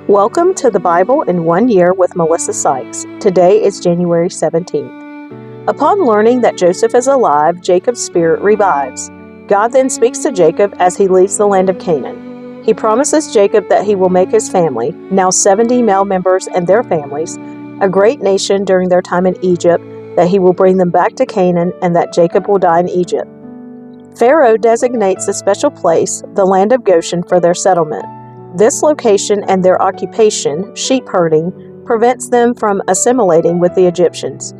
Welcome to the Bible in 1 Year with Melissa Sykes. Today is January 17th. Upon learning that Joseph is alive, Jacob's spirit revives. God then speaks to Jacob as he leaves the land of Canaan. He promises Jacob that he will make his family, now 70 male members and their families, a great nation during their time in Egypt, that he will bring them back to Canaan, and that Jacob will die in Egypt. Pharaoh designates a special place, the land of Goshen, for their settlement. This location and their occupation, sheep herding, prevents them from assimilating with the Egyptians.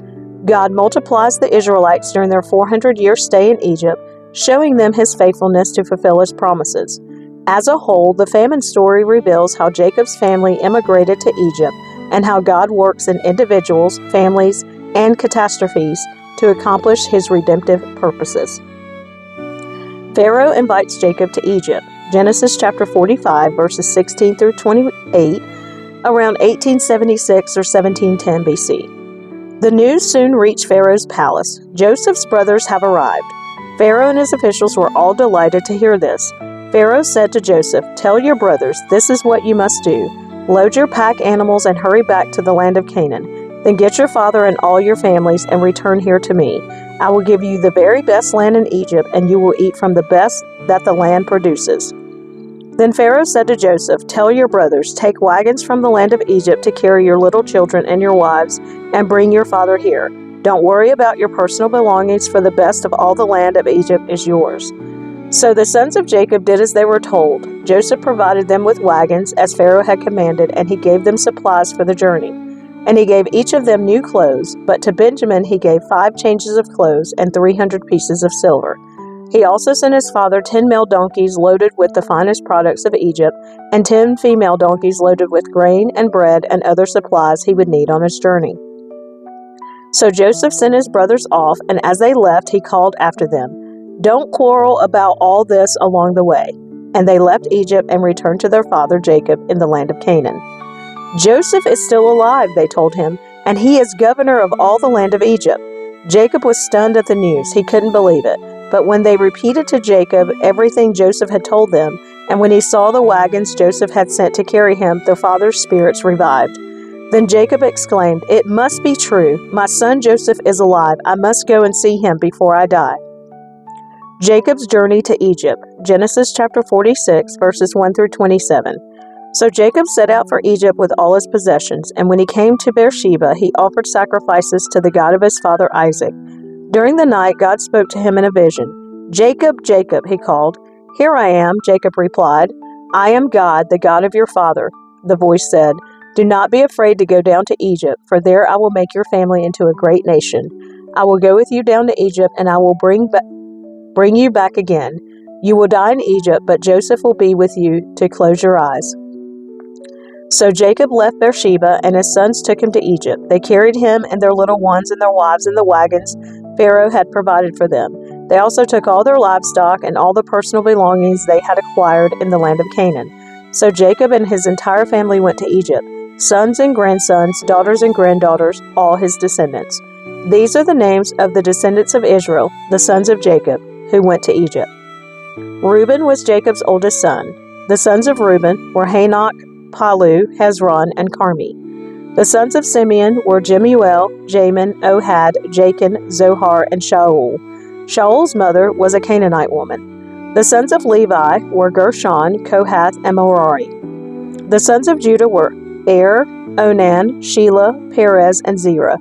God multiplies the Israelites during their 400-year stay in Egypt, showing them his faithfulness to fulfill his promises. As a whole, the famine story reveals how Jacob's family immigrated to Egypt and how God works in individuals, families, and catastrophes to accomplish his redemptive purposes. Pharaoh invites Jacob to Egypt. Genesis chapter 45, verses 16 through 28, around 1876 or 1710 BC. The news soon reached Pharaoh's palace. Joseph's brothers have arrived. Pharaoh and his officials were all delighted to hear this. Pharaoh said to Joseph, "Tell your brothers, this is what you must do. Load your pack animals and hurry back to the land of Canaan. Then get your father and all your families and return here to me. I will give you the very best land in Egypt, and you will eat from the best that the land produces." Then Pharaoh said to Joseph, "Tell your brothers, take wagons from the land of Egypt to carry your little children and your wives, and bring your father here. Don't worry about your personal belongings, for the best of all the land of Egypt is yours." So the sons of Jacob did as they were told. Joseph provided them with wagons, as Pharaoh had commanded, and he gave them supplies for the journey. And he gave each of them new clothes, but to Benjamin he gave 5 changes of clothes and 300 pieces of silver. He also sent his father 10 male donkeys loaded with the finest products of Egypt, and 10 female donkeys loaded with grain and bread and other supplies he would need on his journey. So Joseph sent his brothers off, and as they left, he called after them, "Don't quarrel about all this along the way." And they left Egypt and returned to their father Jacob in the land of Canaan. "Joseph is still alive," they told him, "and he is governor of all the land of Egypt." Jacob was stunned at the news. He couldn't believe it. But when they repeated to Jacob everything Joseph had told them, and when he saw the wagons Joseph had sent to carry him, their father's spirits revived. Then Jacob exclaimed, "It must be true. My son Joseph is alive. I must go and see him before I die." Jacob's journey to Egypt. Genesis chapter 46, verses 1 through 27. So Jacob set out for Egypt with all his possessions, and when he came to Beersheba, he offered sacrifices to the God of his father Isaac. During the night, God spoke to him in a vision. "Jacob, Jacob," he called. "Here I am," Jacob replied. "I am God, the God of your father." The voice said, "Do not be afraid to go down to Egypt, for there I will make your family into a great nation. I will go with you down to Egypt, and I will bring you back again. You will die in Egypt, but Joseph will be with you to close your eyes." So Jacob left Beersheba, and his sons took him to Egypt. They carried him and their little ones and their wives in the wagons Pharaoh had provided for them. They also took all their livestock and all the personal belongings they had acquired in the land of Canaan. So Jacob and his entire family went to Egypt, sons and grandsons, daughters and granddaughters, all his descendants. These are the names of the descendants of Israel, the sons of Jacob, who went to Egypt. Reuben was Jacob's oldest son. The sons of Reuben were Hanok, Palu, Hezron, and Carmi. The sons of Simeon were Jemuel, Jamin, Ohad, Jachin, Zohar, and Shaul. Shaul's mother was a Canaanite woman. The sons of Levi were Gershon, Kohath, and Merari. The sons of Judah were Er, Onan, Shelah, Perez, and Zerah.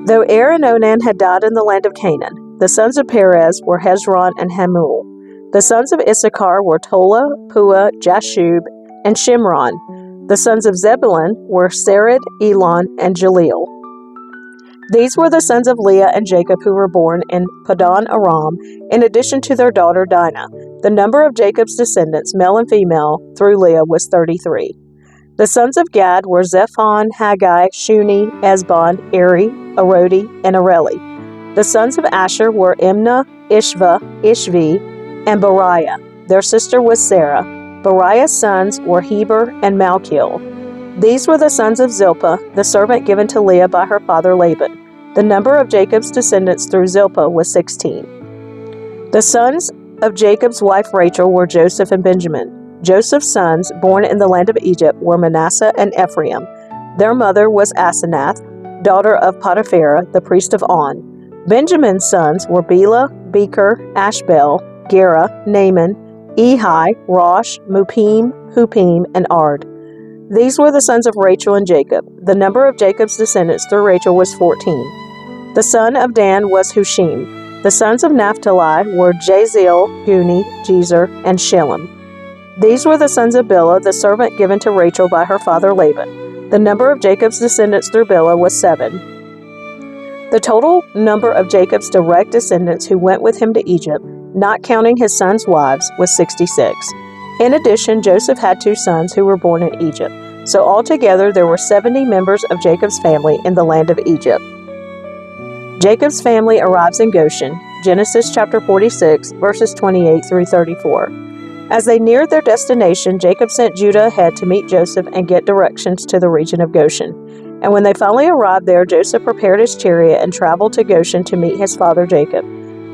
Though Er and Onan had died in the land of Canaan, the sons of Perez were Hezron and Hamul. The sons of Issachar were Tola, Pua, Jashub, and Shimron. The sons of Zebulun were Sered, Elon, and Jaleel. These were the sons of Leah and Jacob who were born in Padan Aram, in addition to their daughter Dinah. The number of Jacob's descendants, male and female, through Leah was 33. The sons of Gad were Zephon, Haggai, Shuni, Esbon, Eri, Arodi, and Areli. The sons of Asher were Imnah, Ishva, Ishvi, and Bariah. Their sister was Sarah. Bariah's sons were Heber and Malchiel. These were the sons of Zilpah, the servant given to Leah by her father Laban. The number of Jacob's descendants through Zilpah was 16. The sons of Jacob's wife Rachel were Joseph and Benjamin. Joseph's sons, born in the land of Egypt, were Manasseh and Ephraim. Their mother was Asenath, daughter of Potiphera, the priest of On. Benjamin's sons were Bela, Becher, Ashbel, Gera, Naaman, Ehi, Rosh, Mupim, Hupim, and Ard. These were the sons of Rachel and Jacob. The number of Jacob's descendants through Rachel was 14. The son of Dan was Hushim. The sons of Naphtali were Jaziel, Guni, Jezer, and Shillem. These were the sons of Bilhah, the servant given to Rachel by her father Laban. The number of Jacob's descendants through Bilhah was 7. The total number of Jacob's direct descendants who went with him to Egypt, not counting his sons' wives, was 66. In addition, Joseph had 2 sons who were born in Egypt. So altogether there were 70 members of Jacob's family in the land of Egypt. Jacob's family arrives in Goshen, Genesis chapter 46, verses 28 through 34. As they neared their destination, Jacob sent Judah ahead to meet Joseph and get directions to the region of Goshen. And when they finally arrived there, Joseph prepared his chariot and traveled to Goshen to meet his father Jacob.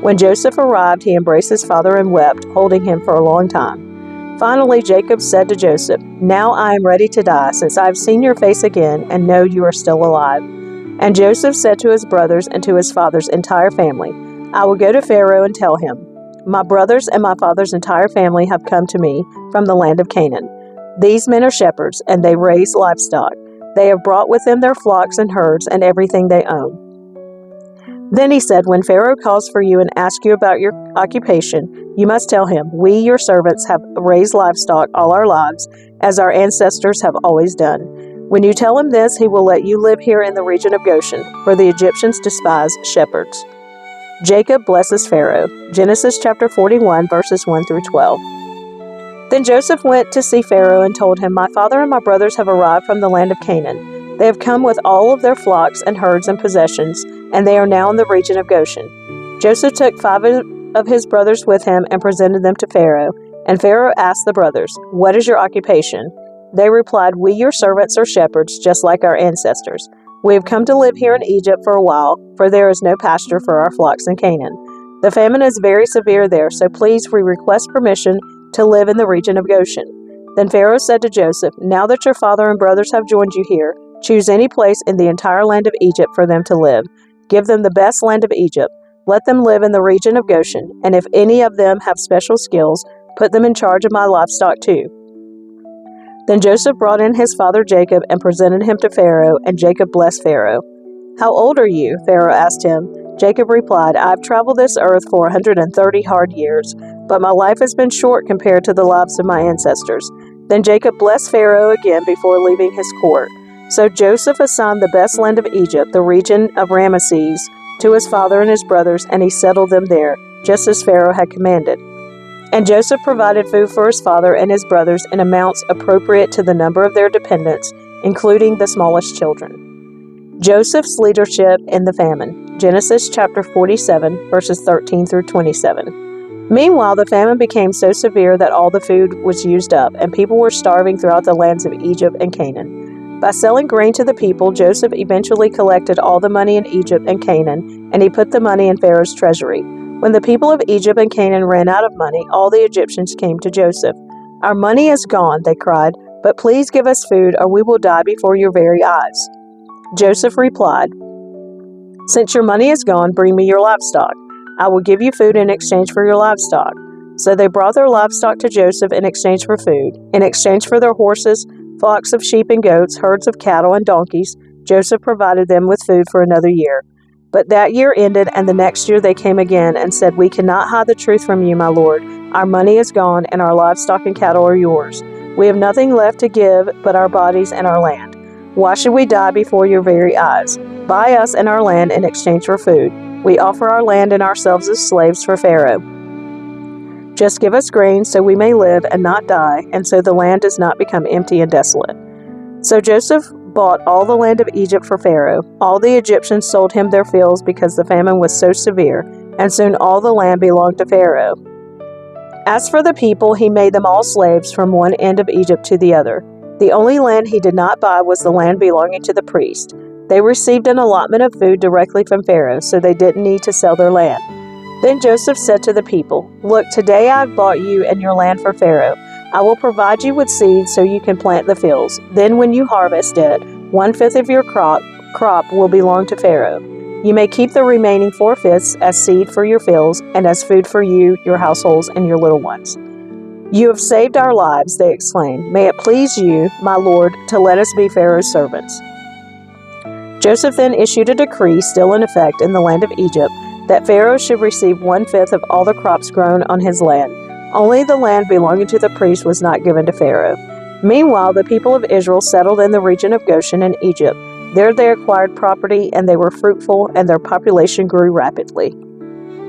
When Joseph arrived, he embraced his father and wept, holding him for a long time. Finally, Jacob said to Joseph, "Now I am ready to die, since I have seen your face again and know you are still alive." And Joseph said to his brothers and to his father's entire family, "I will go to Pharaoh and tell him, 'My brothers and my father's entire family have come to me from the land of Canaan. These men are shepherds, and they raise livestock. They have brought with them their flocks and herds and everything they own.'" Then he said, "When Pharaoh calls for you and asks you about your occupation, you must tell him, 'We, your servants, have raised livestock all our lives, as our ancestors have always done.' When you tell him this, he will let you live here in the region of Goshen, for the Egyptians despise shepherds." Jacob blesses Pharaoh. Genesis chapter 41, verses 1 through 12. Then Joseph went to see Pharaoh and told him, "My father and my brothers have arrived from the land of Canaan. They have come with all of their flocks and herds and possessions, and they are now in the region of Goshen." Joseph took 5 of his brothers with him and presented them to Pharaoh. And Pharaoh asked the brothers, "What is your occupation?" They replied, "We, your servants, are shepherds, just like our ancestors. We have come to live here in Egypt for a while, for there is no pasture for our flocks in Canaan. The famine is very severe there, so please, we request permission to live in the region of Goshen." Then Pharaoh said to Joseph, "Now that your father and brothers have joined you here, choose any place in the entire land of Egypt for them to live. Give them the best land of Egypt. Let them live in the region of Goshen, and if any of them have special skills, put them in charge of my livestock too." Then Joseph brought in his father Jacob and presented him to Pharaoh, and Jacob blessed Pharaoh. "How old are you?" Pharaoh asked him. Jacob replied, "I have traveled this earth for 130 hard years, but my life has been short compared to the lives of my ancestors." Then Jacob blessed Pharaoh again before leaving his court. So Joseph assigned the best land of Egypt, the region of Ramesses, to his father and his brothers, and he settled them there, just as Pharaoh had commanded. And Joseph provided food for his father and his brothers in amounts appropriate to the number of their dependents, including the smallest children. Joseph's leadership in the famine. Genesis chapter 47, verses 13 through 27. Meanwhile, the famine became so severe that all the food was used up, and people were starving throughout the lands of Egypt and Canaan. By selling grain to the people, Joseph eventually collected all the money in Egypt and Canaan, and he put the money in Pharaoh's treasury. When the people of Egypt and Canaan ran out of money, all the Egyptians came to Joseph. "Our money is gone," they cried, "but please give us food, or we will die before your very eyes." Joseph replied, "Since your money is gone, bring me your livestock. I will give you food in exchange for your livestock." So they brought their livestock to Joseph in exchange for food. In exchange for their horses, flocks of sheep and goats, herds of cattle and donkeys, Joseph provided them with food for another year. But that year ended, and the next year they came again and said, "We cannot hide the truth from you, my lord. Our money is gone, and our livestock and cattle are yours. We have nothing left to give but our bodies and our land. Why should we die before your very eyes? Buy us and our land in exchange for food. We offer our land and ourselves as slaves for Pharaoh. Just give us grain so we may live and not die, and so the land does not become empty and desolate." So Joseph bought all the land of Egypt for Pharaoh. All the Egyptians sold him their fields because the famine was so severe, and soon all the land belonged to Pharaoh. As for the people, he made them all slaves from one end of Egypt to the other. The only land he did not buy was the land belonging to the priest. They received an allotment of food directly from Pharaoh, so they didn't need to sell their land. Then Joseph said to the people, "Look, today I have bought you and your land for Pharaoh. I will provide you with seed so you can plant the fields. Then when you harvest it, 1/5 of your crop will belong to Pharaoh. You may keep the remaining 4/5 as seed for your fields and as food for you, your households, and your little ones." "You have saved our lives," they exclaimed. "May it please you, my lord, to let us be Pharaoh's servants." Joseph then issued a decree, still in effect in the land of Egypt, that Pharaoh should receive 1/5 of all the crops grown on his land. Only the land belonging to the priests was not given to Pharaoh. Meanwhile, the people of Israel settled in the region of Goshen in Egypt. There they acquired property, and they were fruitful, and their population grew rapidly.